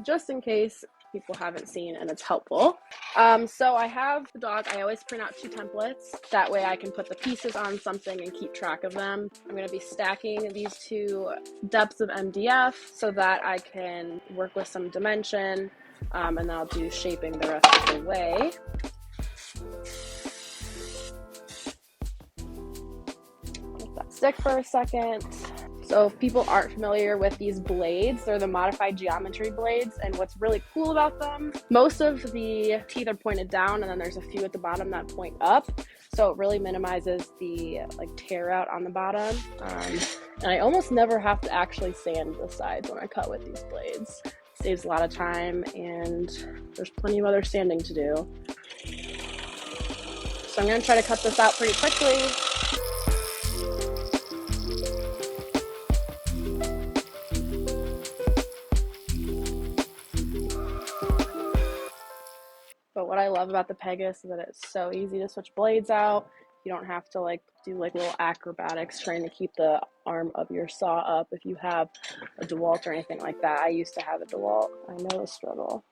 just in case people haven't seen and it's helpful. So I have the dog. I always print out 2 templates. That way I can put the pieces on something and keep track of them. I'm going to be stacking these 2 depths of MDF so that I can work with some dimension, and then I'll do shaping the rest of the way. Let that stick for a second. So if people aren't familiar with these blades, they're the modified geometry blades, and what's really cool about them, most of the teeth are pointed down, and then there's a few at the bottom that point up, so it really minimizes the tear out on the bottom. And I almost never have to actually sand the sides when I cut with these blades. Saves a lot of time, and there's plenty of other sanding to do. So I'm going to try to cut this out pretty quickly. But what I love about the Pegas is that it's so easy to switch blades out. You don't have to do little acrobatics trying to keep the arm of your saw up if you have a DeWalt or anything like that. I used to have a DeWalt. I know the struggle.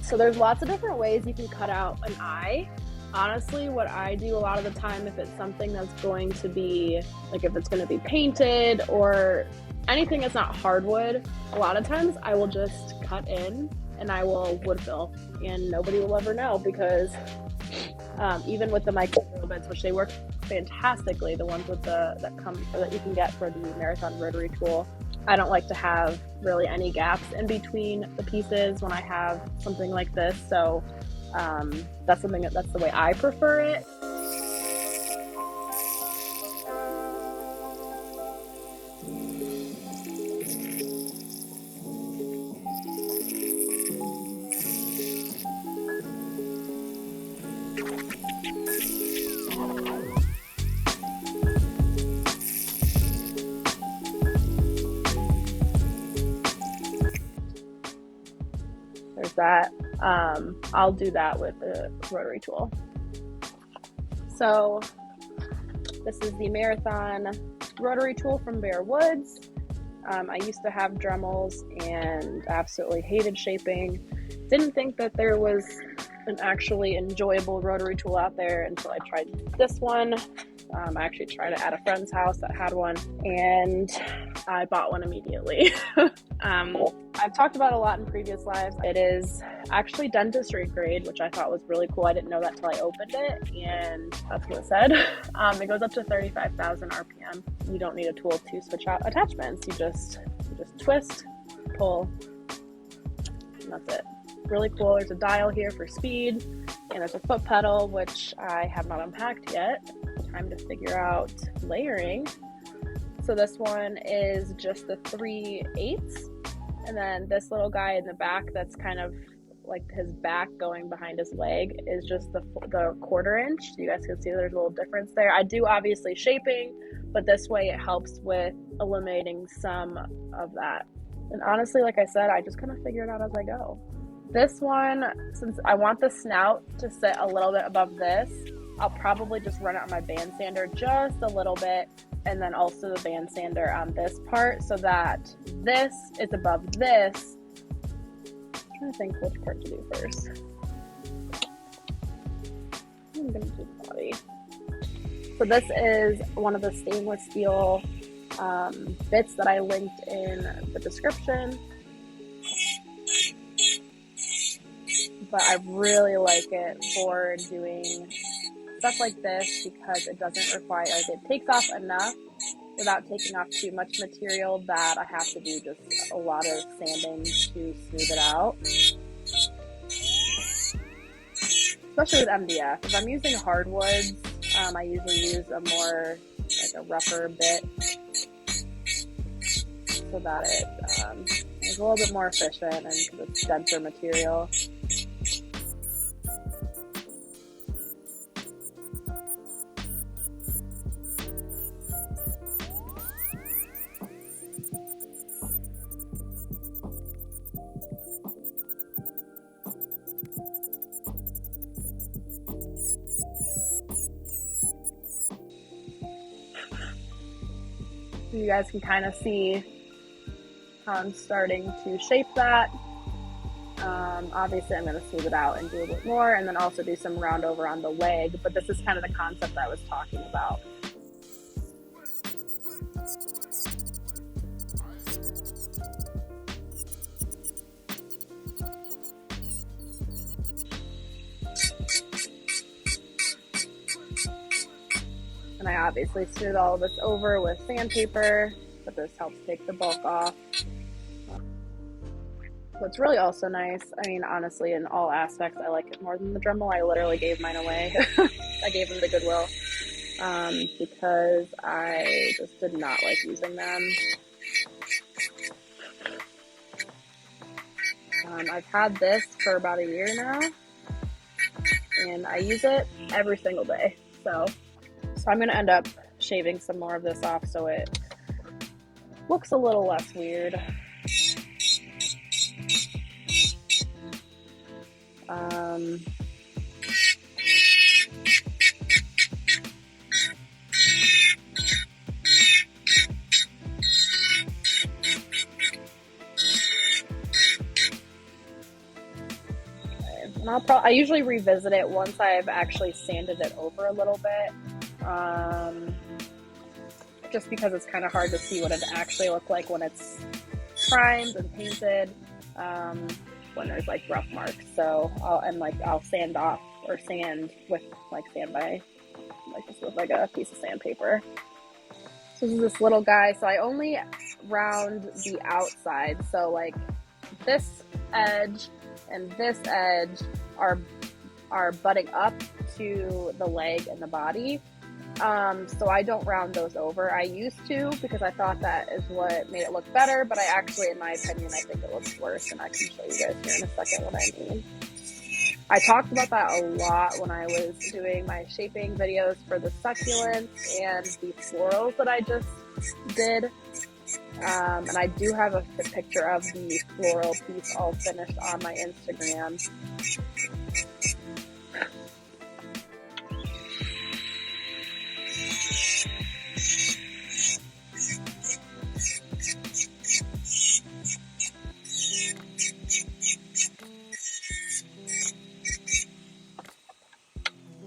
So there's lots of different ways you can cut out an eye. Honestly, what I do a lot of the time, if it's something that's going to be, if it's going to be painted or anything that's not hardwood, a lot of times I will just cut in and I will wood fill, and nobody will ever know, because even with the micro drill bits, which they work fantastically, the ones with that you can get for the Marathon Rotary tool, I don't like to have really any gaps in between the pieces when I have something like this. So that's the way I prefer it. There's that. I'll do that with the rotary tool. So this is the Marathon rotary tool from Bear Woods. I used to have Dremels and absolutely hated shaping. Didn't think that there was an actually enjoyable rotary tool out there until I tried this one. I actually tried it at a friend's house that had one, and I bought one immediately. I've talked about it a lot in previous lives. It is actually dentistry grade, which I thought was really cool. I didn't know that till I opened it, and that's what it said. It goes up to 35,000 RPM. You don't need a tool to switch out attachments. You just twist, pull, and that's it. Really cool. There's a dial here for speed, and there's a foot pedal, which I have not unpacked yet. Time to figure out layering. So this one is just the 3/8, and then this little guy in the back that's kind of like his back going behind his leg is just the 1/4 inch. You guys can see there's a little difference there. I do obviously shaping, but this way it helps with eliminating some of that. And honestly, like I said, I just kind of figure it out as I go. This one, since I want the snout to sit a little bit above this, I'll probably just run it on my band sander just a little bit, and then also the band sander on this part so that this is above this. I'm trying to think which part to do first. I'm going to do the body. So this is one of the stainless steel bits that I linked in the description. But I really like it for doing stuff like this because it doesn't require, like, it takes off enough without taking off too much material that I have to do just a lot of sanding to smooth it out. Especially with MDF. If I'm using hardwoods, I usually use a more, like a rougher bit so that it is a little bit more efficient and it's denser material. You guys can kind of see how I'm starting to shape that. Obviously I'm going to smooth it out and do a bit more, and then also do some round over on the leg, but this is kind of the concept I was talking about. And I obviously smooth all of this over with sandpaper, but this helps take the bulk off. What's really also nice, I mean, honestly, in all aspects, I like it more than the Dremel. I literally gave mine away. I gave them to Goodwill because I just did not like using them. I've had this for about a year now, and I use it every single day. So I'm going to end up shaving some more of this off so it looks a little less weird. And I usually revisit it once I've actually sanded it over a little bit. Just because it's kind of hard to see what it actually looks like when it's primed and painted, when there's like rough marks. So I'll sand off or sand with just with like a piece of sandpaper. So this is this little guy. So I only round the outside. So like this edge and this edge are butting up to the leg and the body. So I don't round those over. I used to because I thought that is what made it look better, but I actually, in my opinion, I think it looks worse, and I can show you guys here in a second what I mean. I talked about that a lot when I was doing my shaping videos for the succulents and the florals that I just did. And I do have a picture of the floral piece all finished on my Instagram.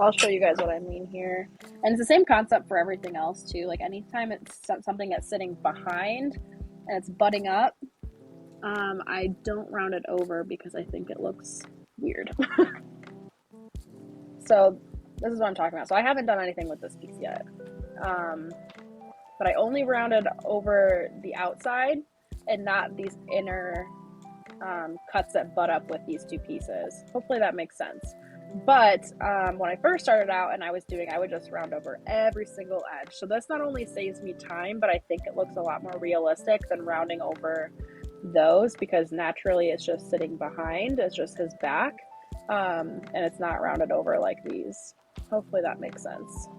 I'll show you guys what I mean here. And it's the same concept for everything else too. Like anytime it's something that's sitting behind and it's butting up, I don't round it over because I think it looks weird. So this is what I'm talking about. So I haven't done anything with this piece yet. Um, but I only rounded over the outside and not these inner cuts that butt up with these two pieces. Hopefully that makes sense. But when I first started out and I would just round over every single edge. So this not only saves me time, but I think it looks a lot more realistic than rounding over those, because naturally it's just sitting behind, it's just his back, and it's not rounded over like these. Hopefully that makes sense.